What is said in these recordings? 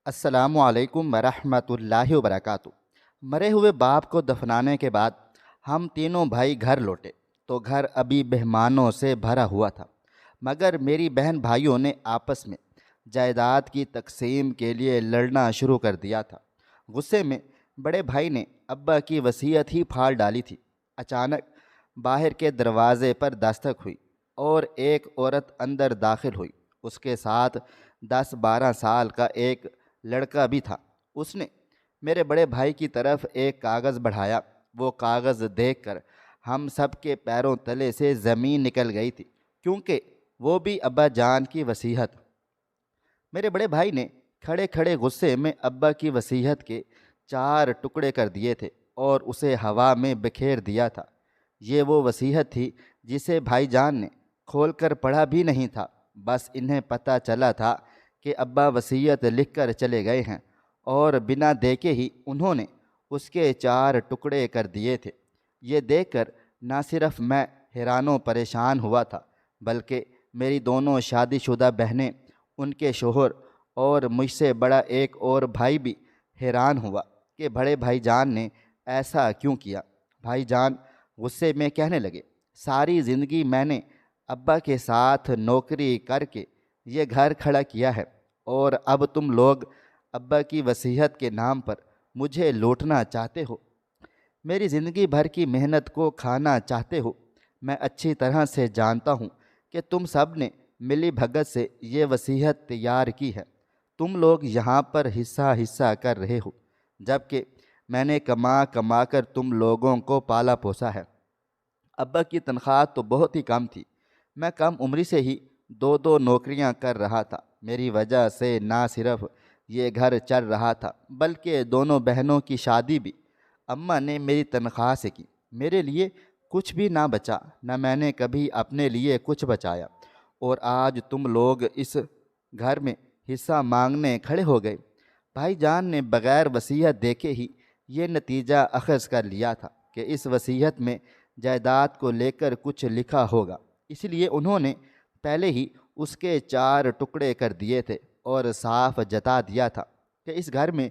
السلام علیکم ورحمۃ اللہ وبرکاتہ۔ مرے ہوئے باپ کو دفنانے کے بعد ہم تینوں بھائی گھر لوٹے تو گھر ابھی مہمانوں سے بھرا ہوا تھا، مگر میری بہن بھائیوں نے آپس میں جائیداد کی تقسیم کے لیے لڑنا شروع کر دیا تھا۔ غصے میں بڑے بھائی نے ابا کی وصیت ہی پھاڑ ڈالی تھی۔ اچانک باہر کے دروازے پر دستک ہوئی اور ایک عورت اندر داخل ہوئی۔ اس کے ساتھ 10-12 سال کا ایک لڑکا بھی تھا۔ اس نے میرے بڑے بھائی کی طرف ایک کاغذ بڑھایا۔ وہ کاغذ دیکھ کر ہم سب کے پیروں تلے سے زمین نکل گئی تھی، کیونکہ وہ بھی ابا جان کی وصیت۔ میرے بڑے بھائی نے کھڑے کھڑے غصے میں ابا کی وصیت کے 4 ٹکڑے کر دیے تھے اور اسے ہوا میں بکھیر دیا تھا۔ یہ وہ وصیت تھی جسے بھائی جان نے کھول کر پڑھا بھی نہیں تھا، بس انہیں پتہ چلا تھا کہ ابا وصیت لکھ کر چلے گئے ہیں، اور بنا دیکھے ہی انہوں نے اس کے 4 ٹکڑے کر دیے تھے۔ یہ دیکھ کر نہ صرف میں حیران و پریشان ہوا تھا، بلکہ میری دونوں شادی شدہ بہنیں، ان کے شوہر اور مجھ سے بڑا ایک اور بھائی بھی حیران ہوا کہ بڑے بھائی جان نے ایسا کیوں کیا۔ بھائی جان غصے میں کہنے لگے، ساری زندگی میں نے ابا کے ساتھ نوکری کر کے یہ گھر کھڑا کیا ہے، اور اب تم لوگ ابا کی وصیت کے نام پر مجھے لوٹنا چاہتے ہو، میری زندگی بھر کی محنت کو کھانا چاہتے ہو۔ میں اچھی طرح سے جانتا ہوں کہ تم سب نے ملی بھگت سے یہ وصیت تیار کی ہے۔ تم لوگ یہاں پر حصہ حصہ کر رہے ہو، جبکہ میں نے کما کما کر تم لوگوں کو پالا پوسا ہے۔ ابا کی تنخواہ تو بہت ہی کم تھی، میں کم عمری سے ہی 2 نوکریاں کر رہا تھا۔ میری وجہ سے نہ صرف یہ گھر چل رہا تھا، بلکہ دونوں بہنوں کی شادی بھی اماں نے میری تنخواہ سے کی۔ میرے لیے کچھ بھی نہ بچا، نہ میں نے کبھی اپنے لیے کچھ بچایا، اور آج تم لوگ اس گھر میں حصہ مانگنے کھڑے ہو گئے۔ بھائی جان نے بغیر وصیت دیکھے ہی یہ نتیجہ اخذ کر لیا تھا کہ اس وصیت میں جائیداد کو لے کر کچھ لکھا ہوگا، اس لیے انہوں نے پہلے ہی اس کے 4 ٹکڑے کر دیے تھے اور صاف جتا دیا تھا کہ اس گھر میں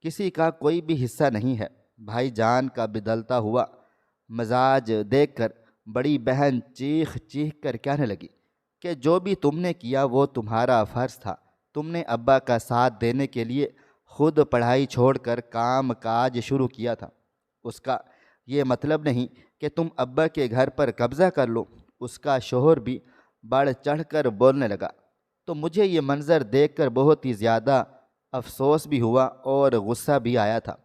کسی کا کوئی بھی حصہ نہیں ہے۔ بھائی جان کا بدلتا ہوا مزاج دیکھ کر بڑی بہن چیخ چیخ کر کہنے لگی کہ جو بھی تم نے کیا وہ تمہارا فرض تھا۔ تم نے ابا کا ساتھ دینے کے لیے خود پڑھائی چھوڑ کر کام کاج شروع کیا تھا۔ اس کا یہ مطلب نہیں کہ تم ابا کے گھر پر قبضہ کر لو۔ اس کا شوہر بھی بڑھ چڑھ کر بولنے لگا، تو مجھے یہ منظر دیکھ کر بہت ہی زیادہ افسوس بھی ہوا اور غصہ بھی آیا تھا۔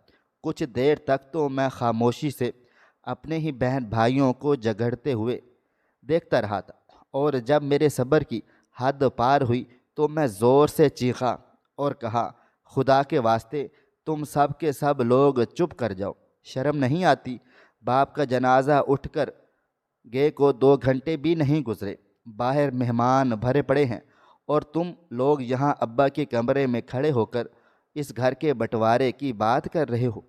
کچھ دیر تک تو میں خاموشی سے اپنے ہی بہن بھائیوں کو جھگڑتے ہوئے دیکھتا رہا تھا، اور جب میرے صبر کی حد پار ہوئی تو میں زور سے چیخا اور کہا، خدا کے واسطے تم سب کے سب لوگ چپ کر جاؤ۔ شرم نہیں آتی؟ باپ کا جنازہ اٹھ کر گئے کو 2 گھنٹے بھی نہیں گزرے، باہر مہمان بھرے پڑے ہیں، اور تم لوگ یہاں ابا کے کمرے میں کھڑے ہو کر اس گھر کے بٹوارے کی بات کر رہے ہو۔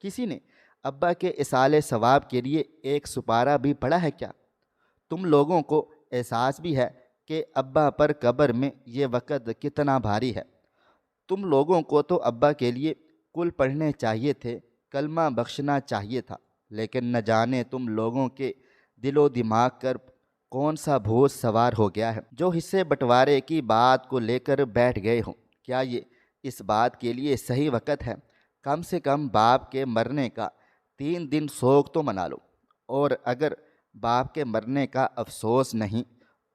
کسی نے ابا کے اصالِ ثواب کے لیے ایک سپارہ بھی پڑا ہے کیا؟ تم لوگوں کو احساس بھی ہے کہ ابا پر قبر میں یہ وقت کتنا بھاری ہے؟ تم لوگوں کو تو ابا کے لیے کل پڑھنے چاہیے تھے، کلمہ بخشنا چاہیے تھا، لیکن نہ جانے تم لوگوں کے دل و دماغ پر کون سا بھوت سوار ہو گیا ہے جو حصے بٹوارے کی بات کو لے کر بیٹھ گئے ہوں۔ کیا یہ اس بات کے لیے صحیح وقت ہے؟ کم سے کم باپ کے مرنے کا 3 دن سوگ تو منا لو، اور اگر باپ کے مرنے کا افسوس نہیں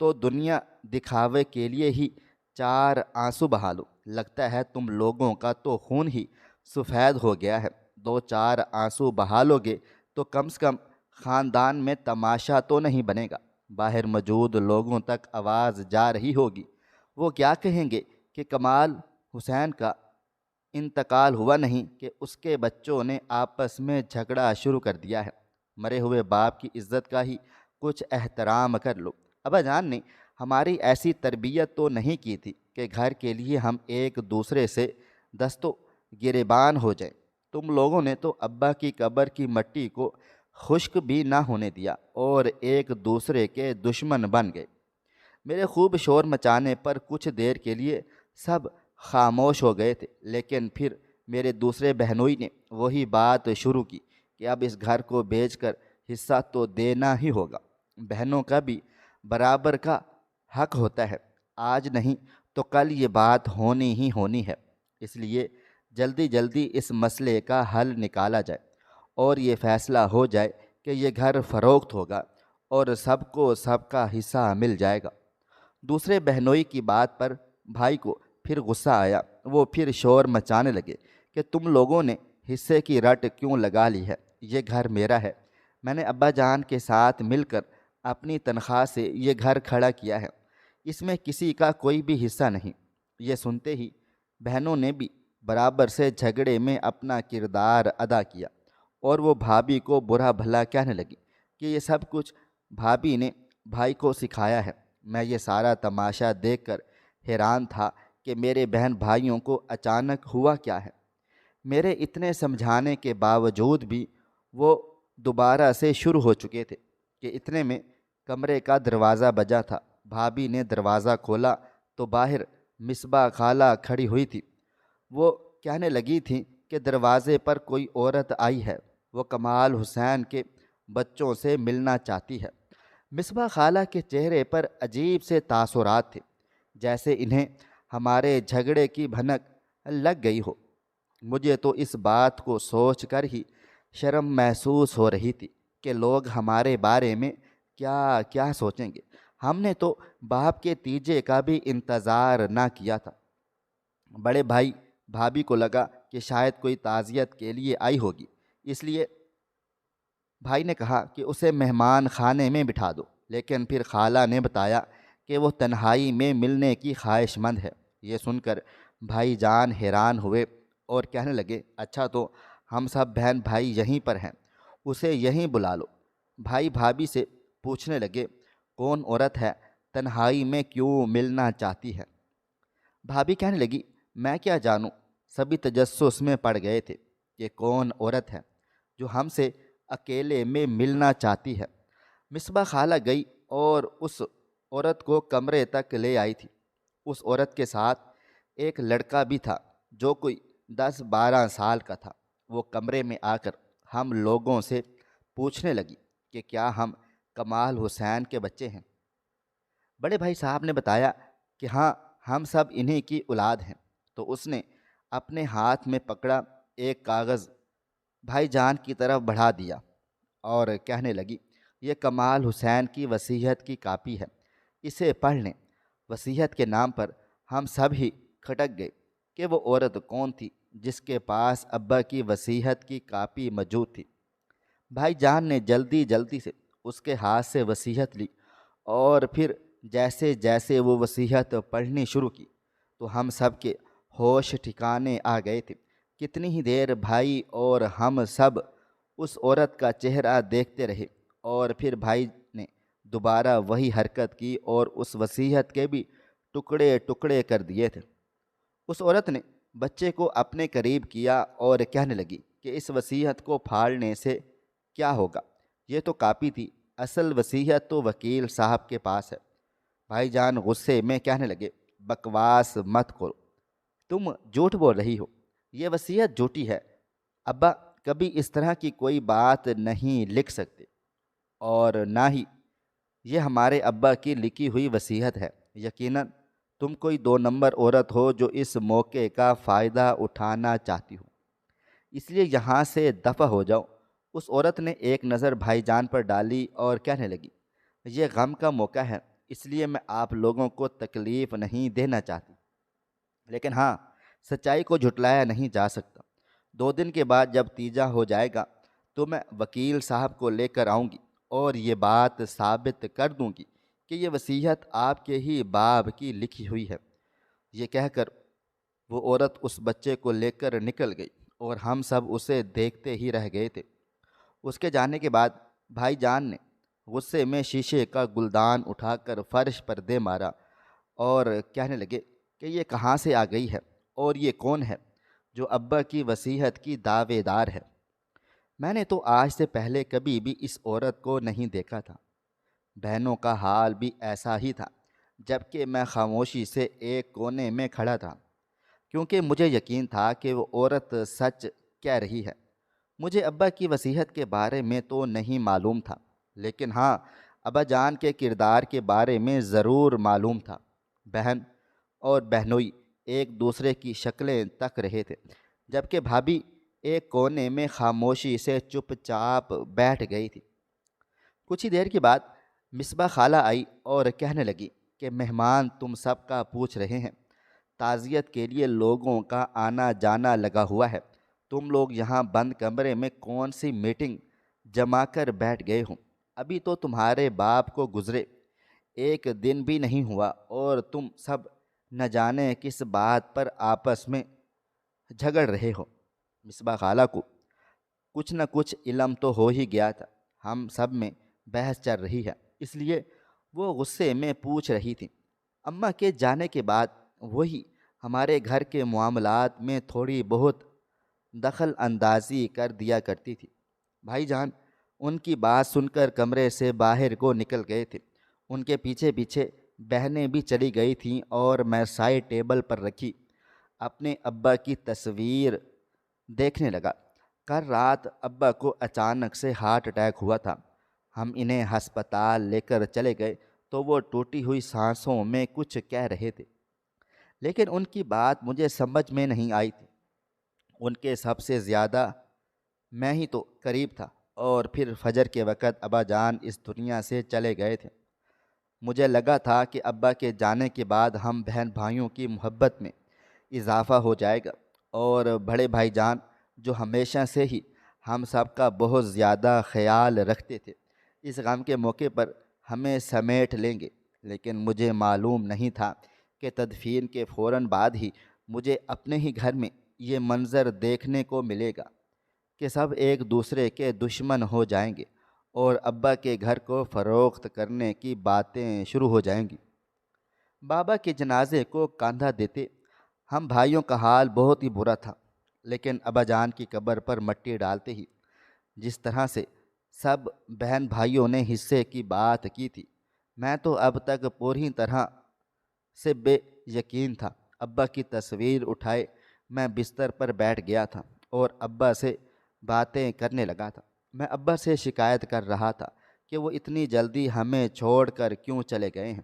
تو دنیا دکھاوے کے لیے ہی 4 آنسو بہا لو۔ لگتا ہے تم لوگوں کا تو خون ہی سفید ہو گیا ہے۔ 2-4 آنسو بہا لو گے تو کم سے کم خاندان میں تماشا تو نہیں بنے گا۔ باہر موجود لوگوں تک آواز جا رہی ہوگی، وہ کیا کہیں گے کہ کمال حسین کا انتقال ہوا نہیں کہ اس کے بچوں نے آپس میں جھگڑا شروع کر دیا ہے۔ مرے ہوئے باپ کی عزت کا ہی کچھ احترام کر لو۔ ابا جان نے ہماری ایسی تربیت تو نہیں کی تھی کہ گھر کے لیے ہم ایک دوسرے سے دست و گریبان ہو جائیں۔ تم لوگوں نے تو ابا کی قبر کی مٹی کو خشک بھی نہ ہونے دیا اور ایک دوسرے کے دشمن بن گئے۔ میرے خوب شور مچانے پر کچھ دیر کے لیے سب خاموش ہو گئے تھے، لیکن پھر میرے دوسرے بہنوئی نے وہی بات شروع کی کہ اب اس گھر کو بیچ کر حصہ تو دینا ہی ہوگا۔ بہنوں کا بھی برابر کا حق ہوتا ہے، آج نہیں تو کل یہ بات ہونی ہی ہونی ہے۔ اس لیے جلدی جلدی اس مسئلے کا حل نکالا جائے اور یہ فیصلہ ہو جائے کہ یہ گھر فروخت ہوگا اور سب کو سب کا حصہ مل جائے گا۔ دوسرے بہنوئی کی بات پر بھائی کو پھر غصہ آیا۔ وہ پھر شور مچانے لگے کہ تم لوگوں نے حصے کی رٹ کیوں لگا لی ہے؟ یہ گھر میرا ہے، میں نے ابا جان کے ساتھ مل کر اپنی تنخواہ سے یہ گھر کھڑا کیا ہے، اس میں کسی کا کوئی بھی حصہ نہیں۔ یہ سنتے ہی بہنوں نے بھی برابر سے جھگڑے میں اپنا کردار ادا کیا اور وہ بھابھی کو برا بھلا کہنے لگی کہ یہ سب کچھ بھابھی نے بھائی کو سکھایا ہے۔ میں یہ سارا تماشا دیکھ کر حیران تھا کہ میرے بہن بھائیوں کو اچانک ہوا کیا ہے۔ میرے اتنے سمجھانے کے باوجود بھی وہ دوبارہ سے شروع ہو چکے تھے کہ اتنے میں کمرے کا دروازہ بجا تھا۔ بھابھی نے دروازہ کھولا تو باہر مصباح خالہ کھڑی ہوئی تھی۔ وہ کہنے لگی تھیں کہ دروازے پر کوئی عورت آئی ہے، وہ کمال حسین کے بچوں سے ملنا چاہتی ہے۔ مصباح خالہ کے چہرے پر عجیب سے تاثرات تھے، جیسے انہیں ہمارے جھگڑے کی بھنک لگ گئی ہو۔ مجھے تو اس بات کو سوچ کر ہی شرم محسوس ہو رہی تھی کہ لوگ ہمارے بارے میں کیا کیا سوچیں گے۔ ہم نے تو باپ کے تیجے کا بھی انتظار نہ کیا تھا۔ بڑے بھائی بھابھی کو لگا کہ شاید کوئی تعزیت کے لیے آئی ہوگی، اس لیے بھائی نے کہا کہ اسے مہمان خانے میں بٹھا دو، لیکن پھر خالہ نے بتایا کہ وہ تنہائی میں ملنے کی خواہش مند ہے۔ یہ سن کر بھائی جان حیران ہوئے اور کہنے لگے اچھا تو ہم سب بہن بھائی یہیں پر ہیں، اسے یہیں بلا لو۔ بھائی بھابھی سے پوچھنے لگے کون عورت ہے، تنہائی میں کیوں ملنا چاہتی ہے؟ بھابھی کہنے لگی میں کیا جانوں۔ سبھی تجسس میں پڑ گئے تھے کہ کون عورت ہے جو ہم سے اکیلے میں ملنا چاہتی ہے۔ مصباح خالہ گئی اور اس عورت کو کمرے تک لے آئی تھی۔ اس عورت کے ساتھ ایک لڑکا بھی تھا جو کوئی 10-12 سال کا تھا۔ وہ کمرے میں آ کر ہم لوگوں سے پوچھنے لگی کہ کیا ہم کمال حسین کے بچے ہیں؟ بڑے بھائی صاحب نے بتایا کہ ہاں ہم سب انہی کی اولاد ہیں۔ تو اس نے اپنے ہاتھ میں پکڑا ایک کاغذ بھائی جان کی طرف بڑھا دیا اور کہنے لگی یہ کمال حسین کی وصیت کی کاپی ہے، اسے پڑھ لیں۔ وصیت کے نام پر ہم سب ہی کھٹک گئے کہ وہ عورت کون تھی جس کے پاس ابا کی وصیت کی کاپی موجود تھی۔ بھائی جان نے جلدی جلدی سے اس کے ہاتھ سے وصیت لی اور پھر جیسے جیسے وہ وصیت پڑھنی شروع کی تو ہم سب کے ہوش ٹھکانے آ گئے تھے۔ کتنی ہی دیر بھائی اور ہم سب اس عورت کا چہرہ دیکھتے رہے اور پھر بھائی نے دوبارہ وہی حرکت کی اور اس وصیت کے بھی ٹکڑے ٹکڑے کر دیے تھے۔ اس عورت نے بچے کو اپنے قریب کیا اور کہنے لگی کہ اس وصیت کو پھاڑنے سے کیا ہوگا، یہ تو کاپی تھی، اصل وصیت تو وکیل صاحب کے پاس ہے۔ بھائی جان غصے میں کہنے لگے بکواس مت کرو، تم جھوٹ بول رہی ہو، یہ وصیت جھوٹی ہے، ابا کبھی اس طرح کی کوئی بات نہیں لکھ سکتے اور نہ ہی یہ ہمارے ابا کی لکھی ہوئی وصیت ہے۔ یقیناً تم کوئی 2 نمبر عورت ہو جو اس موقع کا فائدہ اٹھانا چاہتی ہو، اس لیے یہاں سے دفع ہو جاؤ۔ اس عورت نے ایک نظر بھائی جان پر ڈالی اور کہنے لگی یہ غم کا موقع ہے، اس لیے میں آپ لوگوں کو تکلیف نہیں دینا چاہتی، لیکن ہاں سچائی کو جھٹلایا نہیں جا سکتا۔ 2 دن کے بعد جب تیجا ہو جائے گا تو میں وکیل صاحب کو لے کر آؤں گی اور یہ بات ثابت کر دوں گی کہ یہ وصیت آپ کے ہی باپ کی لکھی ہوئی ہے۔ یہ کہہ کر وہ عورت اس بچے کو لے کر نکل گئی اور ہم سب اسے دیکھتے ہی رہ گئے تھے۔ اس کے جانے کے بعد بھائی جان نے غصے میں شیشے کا گلدان اٹھا کر فرش پر دے مارا اور کہنے لگے کہ یہ کہاں سے آ گئی ہے اور یہ کون ہے جو ابا کی وصیت کی دعوے دار ہے؟ میں نے تو آج سے پہلے کبھی بھی اس عورت کو نہیں دیکھا تھا۔ بہنوں کا حال بھی ایسا ہی تھا، جبکہ میں خاموشی سے ایک کونے میں کھڑا تھا۔ کیونکہ مجھے یقین تھا کہ وہ عورت سچ کہہ رہی ہے۔ مجھے ابا کی وصیت کے بارے میں تو نہیں معلوم تھا، لیکن ہاں، ابا جان کے کردار کے بارے میں ضرور معلوم تھا۔ بہن اور بہنوئی ایک دوسرے کی شکلیں تک رہے تھے، جبکہ بھابھی ایک کونے میں خاموشی سے چپ چاپ بیٹھ گئی تھی۔ کچھ ہی دیر کے بعد مصباح خالہ آئی اور کہنے لگی کہ مہمان تم سب کا پوچھ رہے ہیں، تعزیت کے لیے لوگوں کا آنا جانا لگا ہوا ہے، تم لوگ یہاں بند کمرے میں کون سی میٹنگ جما کر بیٹھ گئے ہو؟ ابھی تو تمہارے باپ کو گزرے ایک دن بھی نہیں ہوا اور تم سب نہ جانے کس بات پر آپس میں جھگڑ رہے ہو۔ مصباح خالہ کو کچھ نہ کچھ علم تو ہو ہی گیا تھا، ہم سب میں بحث چل رہی ہے، اس لیے وہ غصے میں پوچھ رہی تھی۔ اماں کے جانے کے بعد وہی ہمارے گھر کے معاملات میں تھوڑی بہت دخل اندازی کر دیا کرتی تھی۔ بھائی جان ان کی بات سن کر کمرے سے باہر کو نکل گئے تھے۔ ان کے پیچھے پیچھے بہنیں بھی چلی گئی تھیں اور میں سائڈ ٹیبل پر رکھی اپنے ابا کی تصویر دیکھنے لگا۔ کل رات ابا کو اچانک سے ہارٹ اٹیک ہوا تھا۔ ہم انہیں ہسپتال لے کر چلے گئے تو وہ ٹوٹی ہوئی سانسوں میں کچھ کہہ رہے تھے، لیکن ان کی بات مجھے سمجھ میں نہیں آئی تھی۔ ان کے سب سے زیادہ میں ہی تو قریب تھا، اور پھر فجر کے وقت ابا جان اس دنیا سے چلے گئے تھے۔ مجھے لگا تھا کہ ابا کے جانے کے بعد ہم بہن بھائیوں کی محبت میں اضافہ ہو جائے گا، اور بڑے بھائی جان جو ہمیشہ سے ہی ہم سب کا بہت زیادہ خیال رکھتے تھے، اس غم کے موقع پر ہمیں سمیٹ لیں گے۔ لیکن مجھے معلوم نہیں تھا کہ تدفین کے فوراً بعد ہی مجھے اپنے ہی گھر میں یہ منظر دیکھنے کو ملے گا کہ سب ایک دوسرے کے دشمن ہو جائیں گے اور ابا کے گھر کو فروخت کرنے کی باتیں شروع ہو جائیں گی۔ بابا کے جنازے کو کاندھا دیتے ہم بھائیوں کا حال بہت ہی برا تھا، لیکن ابا جان کی قبر پر مٹی ڈالتے ہی جس طرح سے سب بہن بھائیوں نے حصے کی بات کی تھی، میں تو اب تک پوری طرح سے بے یقین تھا۔ ابا کی تصویر اٹھائے میں بستر پر بیٹھ گیا تھا اور ابا سے باتیں کرنے لگا تھا۔ میں ابا سے شکایت کر رہا تھا کہ وہ اتنی جلدی ہمیں چھوڑ کر کیوں چلے گئے ہیں،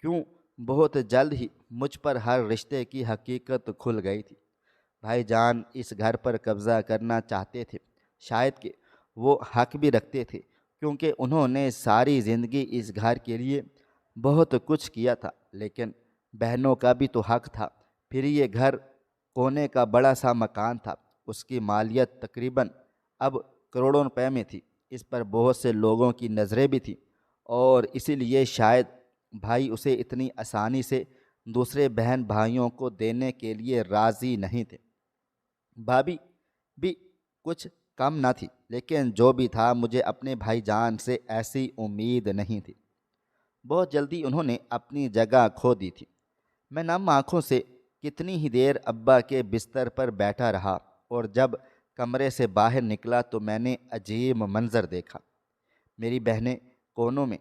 کیوں بہت جلد ہی مجھ پر ہر رشتے کی حقیقت کھل گئی تھی۔ بھائی جان اس گھر پر قبضہ کرنا چاہتے تھے، شاید کہ وہ حق بھی رکھتے تھے، کیونکہ انہوں نے ساری زندگی اس گھر کے لیے بہت کچھ کیا تھا، لیکن بہنوں کا بھی تو حق تھا۔ پھر یہ گھر کونے کا بڑا سا مکان تھا، اس کی مالیت تقریباً اب کروڑوں روپے میں تھی، اس پر بہت سے لوگوں کی نظریں بھی تھیں، اور اسی لیے شاید بھائی اسے اتنی آسانی سے دوسرے بہن بھائیوں کو دینے کے لیے راضی نہیں تھے۔ بھابھی بھی کچھ کم نہ تھی، لیکن جو بھی تھا مجھے اپنے بھائی جان سے ایسی امید نہیں تھی۔ بہت جلدی انہوں نے اپنی جگہ کھو دی تھی۔ میں نم آنکھوں سے کتنی ہی دیر ابا کے بستر پر بیٹھا رہا، اور جب کمرے سے باہر نکلا تو میں نے عجیب منظر دیکھا۔ میری بہنیں کونوں میں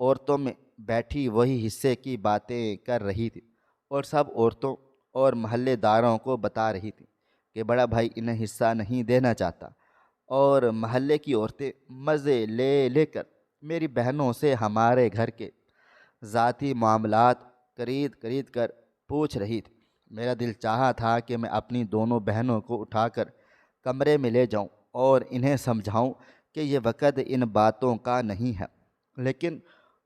عورتوں میں بیٹھی وہی حصے کی باتیں کر رہی تھی، اور سب عورتوں اور محلے داروں کو بتا رہی تھی کہ بڑا بھائی انہیں حصہ نہیں دینا چاہتا، اور محلے کی عورتیں مزے لے لے کر میری بہنوں سے ہمارے گھر کے ذاتی معاملات قرید کر پوچھ رہی تھی۔ میرا دل چاہا تھا کہ میں اپنی دونوں بہنوں کو اٹھا کر کمرے میں لے جاؤں اور انہیں سمجھاؤں کہ یہ وقت ان باتوں کا نہیں ہے، لیکن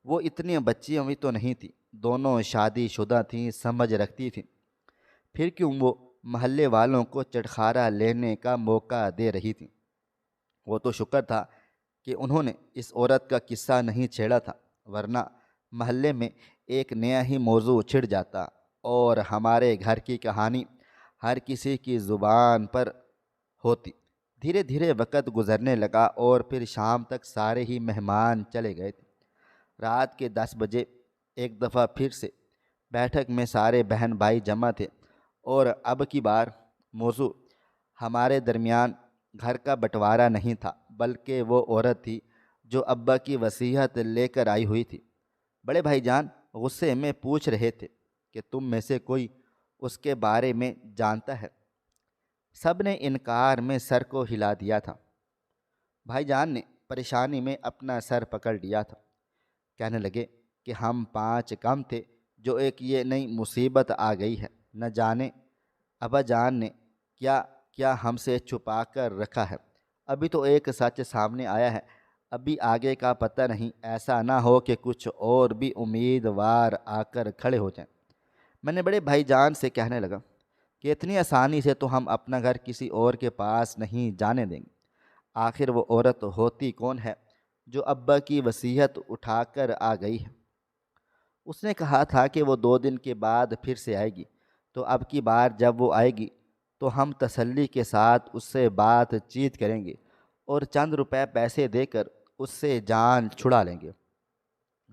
وہ اتنی بچیاں بھی تو نہیں تھیں، دونوں شادی شدہ تھیں، سمجھ رکھتی تھیں، پھر کیوں وہ محلے والوں کو چٹخارا لینے کا موقع دے رہی تھیں۔ وہ تو شکر تھا کہ انہوں نے اس عورت کا قصہ نہیں چھیڑا تھا، ورنہ محلے میں ایک نیا ہی موضوع چھڑ جاتا اور ہمارے گھر کی کہانی ہر کسی کی زبان پر ہوتی۔ دھیرے دھیرے وقت گزرنے لگا اور پھر شام تک سارے ہی مہمان چلے گئے تھے۔ رات کے 10 بجے ایک دفعہ پھر سے بیٹھک میں سارے بہن بھائی جمع تھے، اور اب کی بار موضوع ہمارے درمیان گھر کا بٹوارا نہیں تھا، بلکہ وہ عورت تھی جو ابا کی وصیت لے کر آئی ہوئی تھی۔ بڑے بھائی جان غصے میں پوچھ رہے تھے کہ تم میں سے کوئی اس کے بارے میں جانتا ہے؟ سب نے انکار میں سر کو ہلا دیا تھا۔ بھائی جان نے پریشانی میں اپنا سر پکڑ لیا تھا۔ کہنے لگے کہ ہم 5 کم تھے جو ایک یہ نئی مصیبت آ گئی ہے، نہ جانے ابا جان نے کیا کیا ہم سے چھپا کر رکھا ہے۔ ابھی تو ایک سچ سامنے آیا ہے، ابھی آگے کا پتہ نہیں، ایسا نہ ہو کہ کچھ اور بھی امیدوار آ کر کھڑے ہو جائیں۔ میں نے بڑے بھائی جان سے کہنے لگا کہ اتنی آسانی سے تو ہم اپنا گھر کسی اور کے پاس نہیں جانے دیں گے۔ آخر وہ عورت ہوتی کون ہے جو ابا کی وصیت اٹھا کر آ گئی ہے؟ اس نے کہا تھا کہ وہ 2 دن کے بعد پھر سے آئے گی، تو اب کی بار جب وہ آئے گی تو ہم تسلی کے ساتھ اس سے بات چیت کریں گے اور چند روپے پیسے دے کر اس سے جان چھڑا لیں گے۔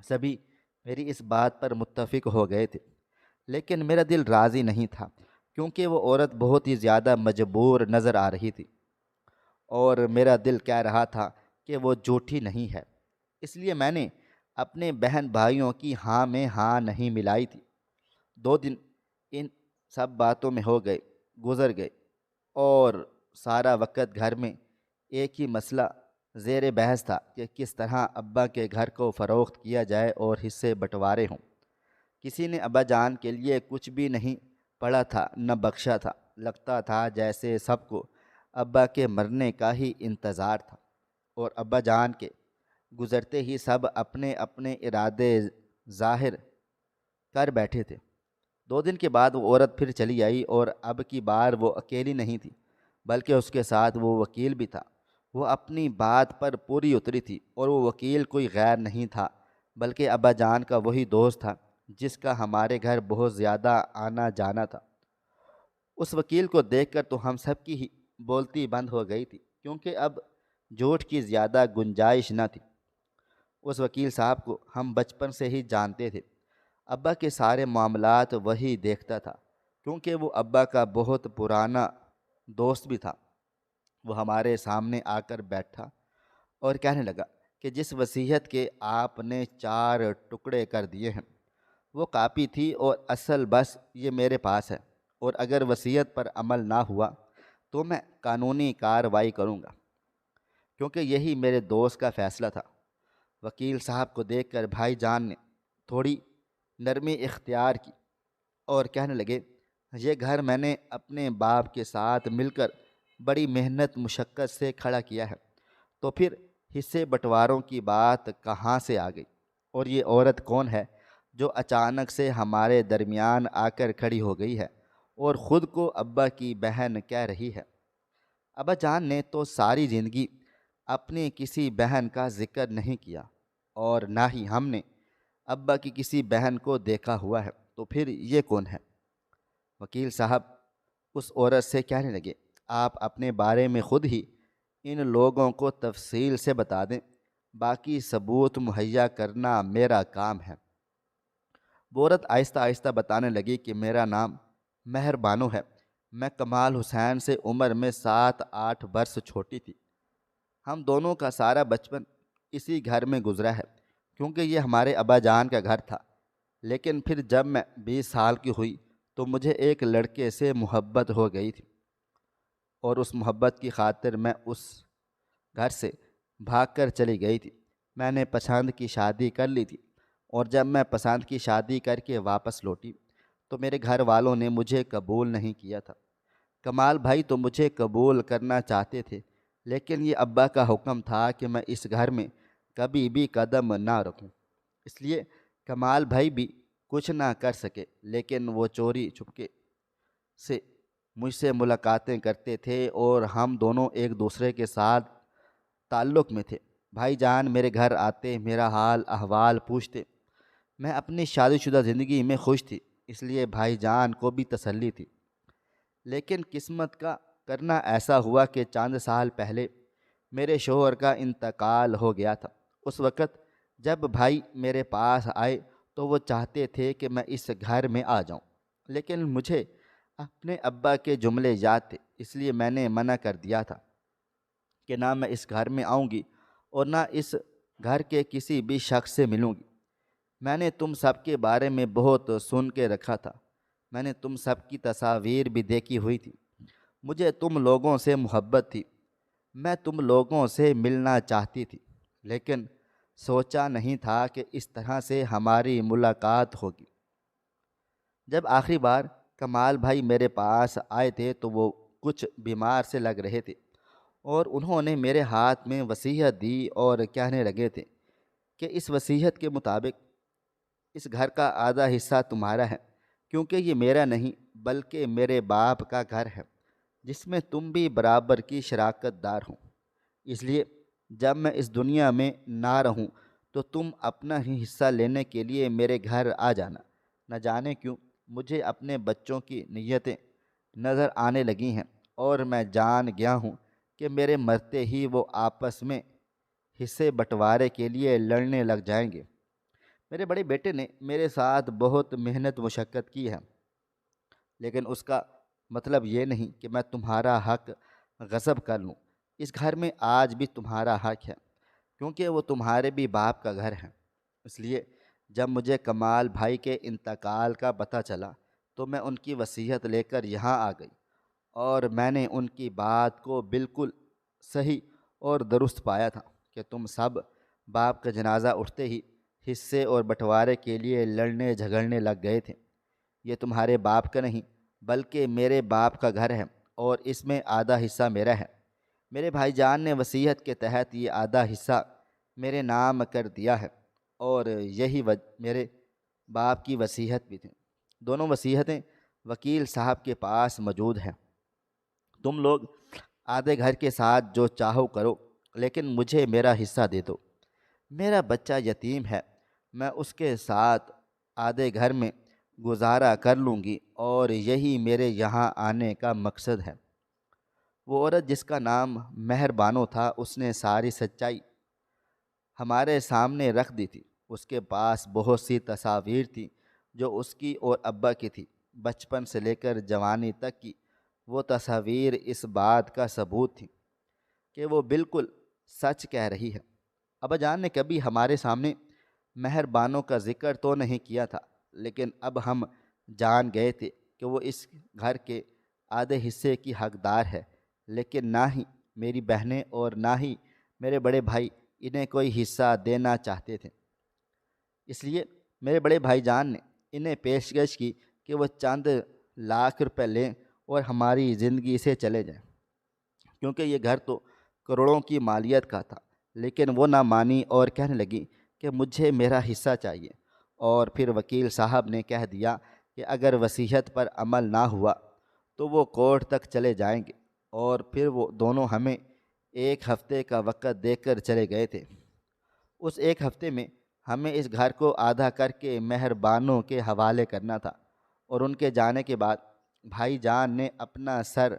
سبھی میری اس بات پر متفق ہو گئے تھے، لیکن میرا دل راضی نہیں تھا، کیونکہ وہ عورت بہت ہی زیادہ مجبور نظر آ رہی تھی اور میرا دل کہہ رہا تھا کہ وہ جھوٹی نہیں ہے۔ اس لیے میں نے اپنے بہن بھائیوں کی ہاں میں ہاں نہیں ملائی تھی۔ 2 دن ان سب باتوں میں ہو گئے، گزر گئے، اور سارا وقت گھر میں ایک ہی مسئلہ زیر بحث تھا کہ کس طرح ابا کے گھر کو فروخت کیا جائے اور حصے بٹوارے ہوں۔ کسی نے ابا جان کے لیے کچھ بھی نہیں پڑھا تھا نہ بخشا تھا۔ لگتا تھا جیسے سب کو ابا کے مرنے کا ہی انتظار تھا، اور ابا جان کے گزرتے ہی سب اپنے اپنے ارادے ظاہر کر بیٹھے تھے۔ 2 دن کے بعد وہ عورت پھر چلی آئی، اور اب کی بار وہ اکیلی نہیں تھی، بلکہ اس کے ساتھ وہ وکیل بھی تھا۔ وہ اپنی بات پر پوری اتری تھی، اور وہ وکیل کوئی غیر نہیں تھا بلکہ ابا جان کا وہی دوست تھا جس کا ہمارے گھر بہت زیادہ آنا جانا تھا۔ اس وکیل کو دیکھ کر تو ہم سب کی ہی بولتی بند ہو گئی تھی، کیونکہ اب جھوٹ کی زیادہ گنجائش نہ تھی۔ اس وکیل صاحب کو ہم بچپن سے ہی جانتے تھے۔ ابا کے سارے معاملات وہی دیکھتا تھا، کیونکہ وہ ابا کا بہت پرانا دوست بھی تھا۔ وہ ہمارے سامنے آ کر بیٹھا اور کہنے لگا کہ جس وصیت کے آپ نے 4 ٹکڑے کر دیے ہیں وہ کاپی تھی، اور اصل بس یہ میرے پاس ہے، اور اگر وصیت پر عمل نہ ہوا تو میں قانونی کارروائی کروں گا، کیونکہ یہی میرے دوست کا فیصلہ تھا۔ وکیل صاحب کو دیکھ کر بھائی جان نے تھوڑی نرمی اختیار کی اور کہنے لگے، یہ گھر میں نے اپنے باپ کے ساتھ مل کر بڑی محنت مشقت سے کھڑا کیا ہے، تو پھر حصے بٹواروں کی بات کہاں سے آ گئی؟ اور یہ عورت کون ہے جو اچانک سے ہمارے درمیان آ کر کھڑی ہو گئی ہے اور خود کو ابا کی بہن کہہ رہی ہے؟ ابا جان نے تو ساری زندگی اپنی کسی بہن کا ذکر نہیں کیا، اور نہ ہی ہم نے ابا کی کسی بہن کو دیکھا ہوا ہے، تو پھر یہ کون ہے؟ وکیل صاحب اس عورت سے کہنے لگے، آپ اپنے بارے میں خود ہی ان لوگوں کو تفصیل سے بتا دیں، باقی ثبوت مہیا کرنا میرا کام ہے۔ وہ عورت آہستہ آہستہ بتانے لگی کہ میرا نام مہر بانو ہے، میں کمال حسین سے عمر میں 7-8 برس چھوٹی تھی۔ ہم دونوں کا سارا بچپن اسی گھر میں گزرا ہے، کیونکہ یہ ہمارے ابا جان کا گھر تھا۔ لیکن پھر جب میں 20 سال کی ہوئی تو مجھے ایک لڑکے سے محبت ہو گئی تھی، اور اس محبت کی خاطر میں اس گھر سے بھاگ کر چلی گئی تھی۔ میں نے پسند کی شادی کر لی تھی، اور جب میں پسند کی شادی کر کے واپس لوٹی تو میرے گھر والوں نے مجھے قبول نہیں کیا تھا۔ کمال بھائی تو مجھے قبول کرنا چاہتے تھے، لیکن یہ ابا کا حکم تھا کہ میں اس گھر میں کبھی بھی قدم نہ رکھوں۔ اس لیے کمال بھائی بھی کچھ نہ کر سکے، لیکن وہ چوری چھپکے سے مجھ سے ملاقاتیں کرتے تھے، اور ہم دونوں ایک دوسرے کے ساتھ تعلق میں تھے۔ بھائی جان میرے گھر آتے، میرا حال احوال پوچھتے۔ میں اپنی شادی شدہ زندگی میں خوش تھی، اس لیے بھائی جان کو بھی تسلی تھی۔ لیکن قسمت کا کرنا ایسا ہوا کہ چند سال پہلے میرے شوہر کا انتقال ہو گیا تھا۔ اس وقت جب بھائی میرے پاس آئے تو وہ چاہتے تھے کہ میں اس گھر میں آ جاؤں، لیکن مجھے اپنے ابا کے جملے یاد تھے، اس لیے میں نے منع کر دیا تھا کہ نہ میں اس گھر میں آؤں گی اور نہ اس گھر کے کسی بھی شخص سے ملوں گی۔ میں نے تم سب کے بارے میں بہت سن کے رکھا تھا، میں نے تم سب کی تصاویر بھی دیکھی ہوئی تھی۔ مجھے تم لوگوں سے محبت تھی، میں تم لوگوں سے ملنا چاہتی تھی، لیکن سوچا نہیں تھا کہ اس طرح سے ہماری ملاقات ہوگی۔ جب آخری بار کمال بھائی میرے پاس آئے تھے تو وہ کچھ بیمار سے لگ رہے تھے، اور انہوں نے میرے ہاتھ میں وصیت دی اور کہنے لگے تھے کہ اس وصیت کے مطابق اس گھر کا آدھا حصہ تمہارا ہے، کیونکہ یہ میرا نہیں بلکہ میرے باپ کا گھر ہے، جس میں تم بھی برابر کی شراکت دار ہو۔ اس لیے جب میں اس دنیا میں نہ رہوں تو تم اپنا ہی حصہ لینے کے لیے میرے گھر آ جانا۔ نہ جانے کیوں مجھے اپنے بچوں کی نیتیں نظر آنے لگی ہیں، اور میں جان گیا ہوں کہ میرے مرتے ہی وہ آپس میں حصے بٹوارے کے لیے لڑنے لگ جائیں گے۔ میرے بڑے بیٹے نے میرے ساتھ بہت محنت مشقت کی ہے، لیکن اس کا مطلب یہ نہیں کہ میں تمہارا حق غصب کر لوں۔ اس گھر میں آج بھی تمہارا حق ہے، کیونکہ وہ تمہارے بھی باپ کا گھر ہے۔ اس لیے جب مجھے کمال بھائی کے انتقال کا پتہ چلا تو میں ان کی وصیت لے کر یہاں آ گئی، اور میں نے ان کی بات کو بالکل صحیح اور درست پایا تھا کہ تم سب باپ کا جنازہ اٹھتے ہی حصے اور بٹوارے کے لیے لڑنے جھگڑنے لگ گئے تھے۔ یہ تمہارے باپ کا نہیں بلکہ میرے باپ کا گھر ہے، اور اس میں آدھا حصہ میرا ہے۔ میرے بھائی جان نے وصیت کے تحت یہ آدھا حصہ میرے نام کر دیا ہے، اور یہی میرے باپ کی وصیت بھی تھی۔ دونوں وصیتیں وکیل صاحب کے پاس موجود ہیں۔ تم لوگ آدھے گھر کے ساتھ جو چاہو کرو، لیکن مجھے میرا حصہ دے دو۔ میرا بچہ یتیم ہے، میں اس کے ساتھ آدھے گھر میں گزارا کر لوں گی، اور یہی میرے یہاں آنے کا مقصد ہے۔ وہ عورت جس کا نام مہر بانو تھا، اس نے ساری سچائی ہمارے سامنے رکھ دی تھی۔ اس کے پاس بہت سی تصاویر تھیں جو اس کی اور ابا کی تھی۔ بچپن سے لے کر جوانی تک کی وہ تصاویر اس بات کا ثبوت تھیں کہ وہ بالکل سچ کہہ رہی ہے۔ ابا جان نے کبھی ہمارے سامنے مہر بانو کا ذکر تو نہیں کیا تھا، لیکن اب ہم جان گئے تھے کہ وہ اس گھر کے آدھے حصے کی حقدار ہے، لیکن نہ ہی میری بہنیں اور نہ ہی میرے بڑے بھائی انہیں کوئی حصہ دینا چاہتے تھے۔ اس لیے میرے بڑے بھائی جان نے انہیں پیشکش کی کہ وہ چند لاکھ روپے لیں اور ہماری زندگی سے چلے جائیں، کیونکہ یہ گھر تو کروڑوں کی مالیت کا تھا۔ لیکن وہ نہ مانی اور کہنے لگی کہ مجھے میرا حصہ چاہیے، اور پھر وکیل صاحب نے کہہ دیا کہ اگر وصیت پر عمل نہ ہوا تو وہ کورٹ تک چلے جائیں گے، اور پھر وہ دونوں ہمیں ایک ہفتے کا وقت دے کر چلے گئے تھے۔ اس ایک ہفتے میں ہمیں اس گھر کو آدھا کر کے مہر بانو کے حوالے کرنا تھا، اور ان کے جانے کے بعد بھائی جان نے اپنا سر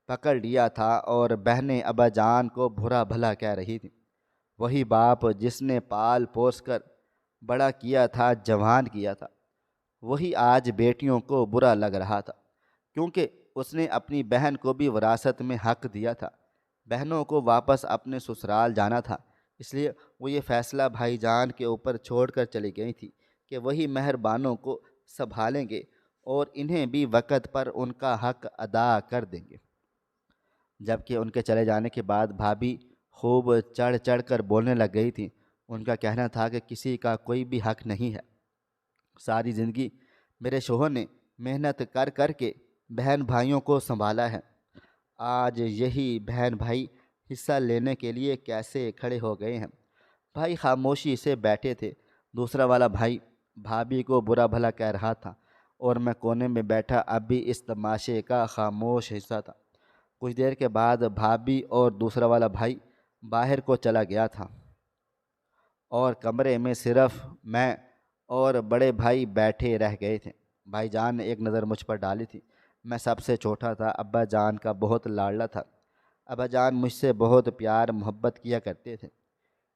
پکڑ لیا تھا، اور بہنیں ابا جان کو برا بھلا کہہ رہی تھیں۔ وہی باپ جس نے پال پوس کر بڑا کیا تھا، جوان کیا تھا، وہی آج بیٹیوں کو برا لگ رہا تھا، کیونکہ اس نے اپنی بہن کو بھی وراثت میں حق دیا تھا۔ بہنوں کو واپس اپنے سسرال جانا تھا، اس لیے وہ یہ فیصلہ بھائی جان کے اوپر چھوڑ کر چلی گئی تھی کہ وہی مہر بانوں کو سنبھالیں گے اور انہیں بھی وقت پر ان کا حق ادا کر دیں گے۔ جبکہ ان کے چلے جانے کے بعد بھابھی خوب چڑھ چڑھ کر بولنے لگ گئی تھی۔ ان کا کہنا تھا کہ کسی کا کوئی بھی حق نہیں ہے۔ ساری زندگی میرے شوہر نے محنت کر کر کے بہن بھائیوں کو سنبھالا ہے، آج یہی بہن بھائی حصہ لینے کے لیے کیسے کھڑے ہو گئے ہیں۔ بھائی خاموشی سے بیٹھے تھے۔ دوسرا والا بھائی بھابھی کو برا بھلا کہہ رہا تھا، اور میں کونے میں بیٹھا اب بھی اس تماشے کا خاموش حصہ تھا۔ کچھ دیر کے بعد بھابھی اور دوسرا والا بھائی باہر کو چلا گیا تھا، اور کمرے میں صرف میں اور بڑے بھائی بیٹھے رہ گئے تھے۔ بھائی جان نے ایک نظر مجھ پر ڈالی تھی۔ میں سب سے چھوٹا تھا، ابا جان کا بہت لاڈلا تھا۔ ابا جان مجھ سے بہت پیار محبت کیا کرتے تھے۔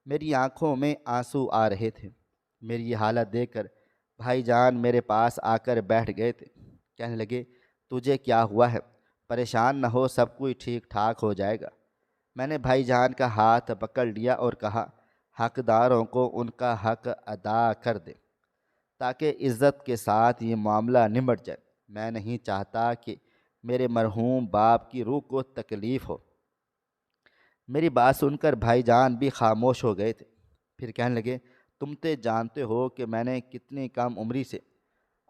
میری آنکھوں میں آنسو آ رہے تھے۔ میری یہ حالت دیکھ کر بھائی جان میرے پاس آ کر بیٹھ گئے تھے۔ کہنے لگے، تجھے کیا ہوا ہے؟ پریشان نہ ہو، سب کچھ ٹھیک ٹھاک ہو جائے گا۔ میں نے بھائی جان کا ہاتھ پکڑ لیا اور کہا، حقداروں کو ان کا حق ادا کر دے، تاکہ عزت کے ساتھ یہ معاملہ نمٹ جائے۔ میں نہیں چاہتا کہ میرے مرحوم باپ کی روح کو تکلیف ہو۔ میری بات سن کر بھائی جان بھی خاموش ہو گئے تھے۔ پھر کہنے لگے، تم تو جانتے ہو کہ میں نے کتنی کم عمری سے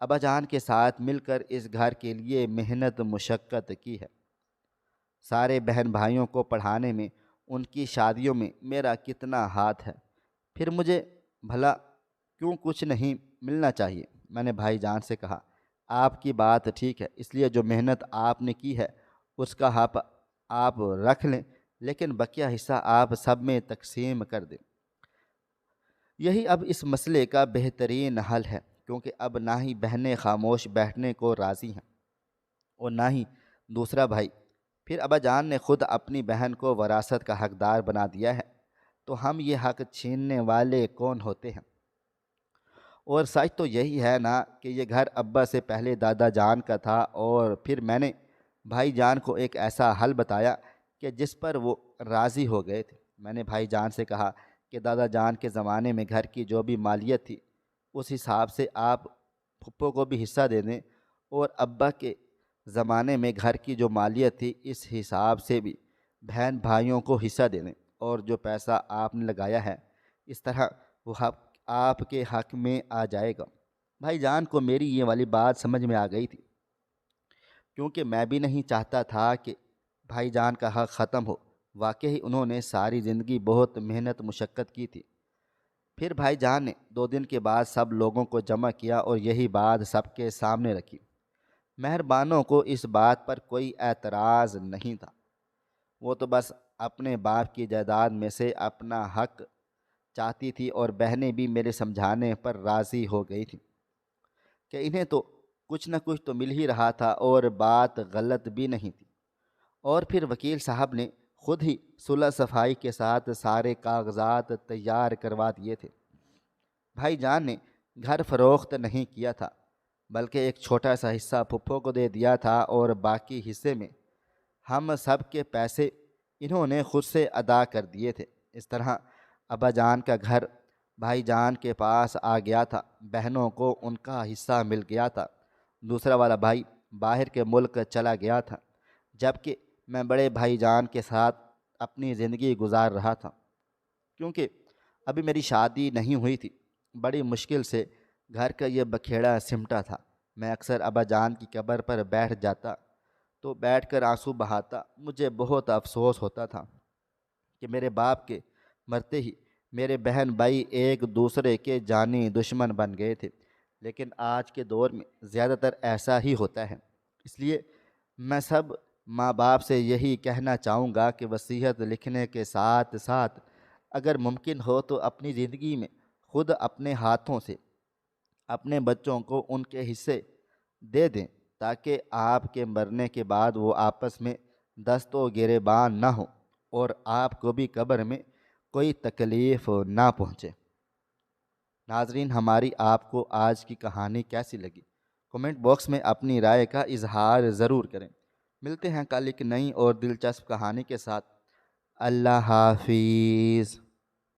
ابا جان کے ساتھ مل کر اس گھر کے لیے محنت مشقت کی ہے۔ سارے بہن بھائیوں کو پڑھانے میں، ان کی شادیوں میں میرا کتنا ہاتھ ہے، پھر مجھے بھلا کیوں کچھ نہیں ملنا چاہیے؟ میں نے بھائی جان سے کہا، آپ کی بات ٹھیک ہے، اس لیے جو محنت آپ نے کی ہے اس کا حق آپ رکھ لیں، لیکن بقیہ حصہ آپ سب میں تقسیم کر دیں۔ یہی اب اس مسئلے کا بہترین حل ہے، کیونکہ اب نہ ہی بہنیں خاموش بیٹھنے کو راضی ہیں اور نہ ہی دوسرا بھائی۔ پھر ابا جان نے خود اپنی بہن کو وراثت کا حقدار بنا دیا ہے، تو ہم یہ حق چھیننے والے کون ہوتے ہیں؟ اور سچ تو یہی ہے نا کہ یہ گھر ابا سے پہلے دادا جان کا تھا، اور پھر میں نے بھائی جان کو ایک ایسا حل بتایا کہ جس پر وہ راضی ہو گئے تھے۔ میں نے بھائی جان سے کہا کہ دادا جان کے زمانے میں گھر کی جو بھی مالیت تھی اس حساب سے آپ پھپھو کو بھی حصہ دے دیں، اور ابا کے زمانے میں گھر کی جو مالیت تھی اس حساب سے بھی بہن بھائیوں کو حصہ دے دیں، اور جو پیسہ آپ نے لگایا ہے اس طرح وہ حق آپ کے حق میں آ جائے گا۔ بھائی جان کو میری یہ والی بات سمجھ میں آ گئی تھی، کیونکہ میں بھی نہیں چاہتا تھا کہ بھائی جان کا حق ختم ہو۔ واقعی انہوں نے ساری زندگی بہت محنت مشقت کی تھی۔ پھر بھائی جان نے 2 دن کے بعد سب لوگوں کو جمع کیا اور یہی بات سب کے سامنے رکھی۔ مہربانوں کو اس بات پر کوئی اعتراض نہیں تھا، وہ تو بس اپنے باپ کی جائیداد میں سے اپنا حق چاہتی تھی، اور بہنیں بھی میرے سمجھانے پر راضی ہو گئی تھیں کہ انہیں تو کچھ نہ کچھ تو مل ہی رہا تھا اور بات غلط بھی نہیں تھی۔ اور پھر وکیل صاحب نے خود ہی صلح صفائی کے ساتھ سارے کاغذات تیار کروا دیے تھے۔ بھائی جان نے گھر فروخت نہیں کیا تھا، بلکہ ایک چھوٹا سا حصہ پھپھو کو دے دیا تھا، اور باقی حصے میں ہم سب کے پیسے انہوں نے خود سے ادا کر دیے تھے۔ اس طرح ابا جان کا گھر بھائی جان کے پاس آ گیا تھا، بہنوں کو ان کا حصہ مل گیا تھا، دوسرا والا بھائی باہر کے ملک چلا گیا تھا، جبکہ میں بڑے بھائی جان کے ساتھ اپنی زندگی گزار رہا تھا۔ کیونکہ ابھی میری شادی نہیں ہوئی تھی، بڑی مشکل سے گھر کا یہ بکھیڑا سمٹا تھا۔ میں اکثر ابا جان کی قبر پر بیٹھ جاتا تو بیٹھ کر آنسو بہاتا۔ مجھے بہت افسوس ہوتا تھا کہ میرے باپ کے مرتے ہی میرے بہن بھائی ایک دوسرے کے جانی دشمن بن گئے تھے، لیکن آج کے دور میں زیادہ تر ایسا ہی ہوتا ہے۔ اس لیے میں سب ماں باپ سے یہی کہنا چاہوں گا کہ وصیت لکھنے کے ساتھ ساتھ اگر ممکن ہو تو اپنی زندگی میں خود اپنے ہاتھوں سے اپنے بچوں کو ان کے حصے دے دیں، تاکہ آپ کے مرنے کے بعد وہ آپس میں دست و گریبان نہ ہوں اور آپ کو بھی قبر میں کوئی تکلیف نہ پہنچے۔ ناظرین، ہماری آپ کو آج کی کہانی کیسی لگی؟ کمنٹ باکس میں اپنی رائے کا اظہار ضرور کریں۔ ملتے ہیں کل ایک نئی اور دلچسپ کہانی کے ساتھ۔ اللہ حافظ۔